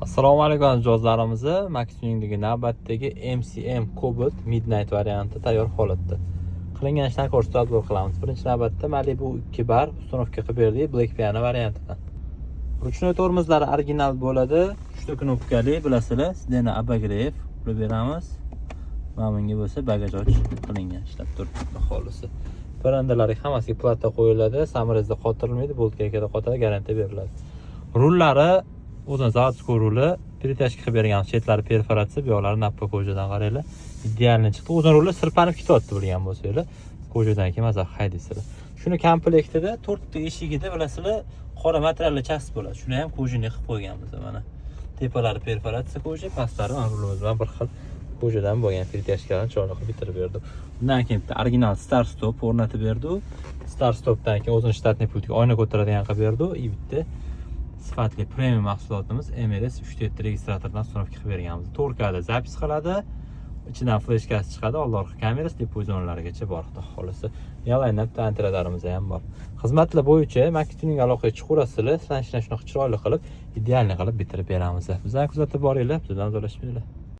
Assalomu alaykum mijozlarimizni. Max Tuningdagi navbatdagi MCM Cobalt Midnight varianti tayyor holatda. Qilingan ishlarni ko'rsatib qilamiz. Birinchi navbatda Malibu 2 bar uстановка qilib berdik Black Piano variantidan. Ruchnoy tormozlari original bo'ladi. 3 ta knopkali, bilasizlar. Sizlarni abagrev qilib beramiz. Mana bunga bo'lsa bagaj ochish qilingan, ishlab turibdi xohlisi. Parrandalari hammasiga plata qo'yiladi, samirezda qotirilmaydi, boltkada qotadi, garantiya beriladi. Rullari o'zini zavodskiy ruli, перетяжка qilib bergan, chetlari perforatsiya, bu yoqlari nappa ko'jadan qaranglar. Idealni chiqdi. O'zini ruli sirpanib ketyapti bilgan bo'lsanglar, ko'jadan keyin maza haydaysizlar. Shuni komplektida 4 ta eshigida bilasizlar, qora materialli chasib bo'ladi. Shuni ham ko'jani qilib qo'yganmiz mana. Tepalari perforatsiya ko'ja, pastlari rulimiz bilan bir xil ko'jadan bo'lgan перетяжкаlarni chiroyli qilib bitirib berdi. Undan keyin bitta original start stop o'rnatib berdi. Start stopdan keyin o'zini shtatniy pultga oyna ko'taradigan qilib berdi. И bitta sifatli premium mahsulotimiz MLS 3.7 registratordan uстановка qilib berganmiz. Torkada zapis qiladi. Ichidan fleshkasi chiqadi, old orqa kamerasi depoy zonalarigacha bor, xudo xolisa. Yalayinab antiradarimiz ham bor. Xizmatlar bo'yicha Max Tuning aloqaga chiqurasizlar, sizlarni shunaqa chiroyli qilib, idealni qilib bitirib beramiz. Bizdan kuzatib boringlar, bizdan uzalashmanglar.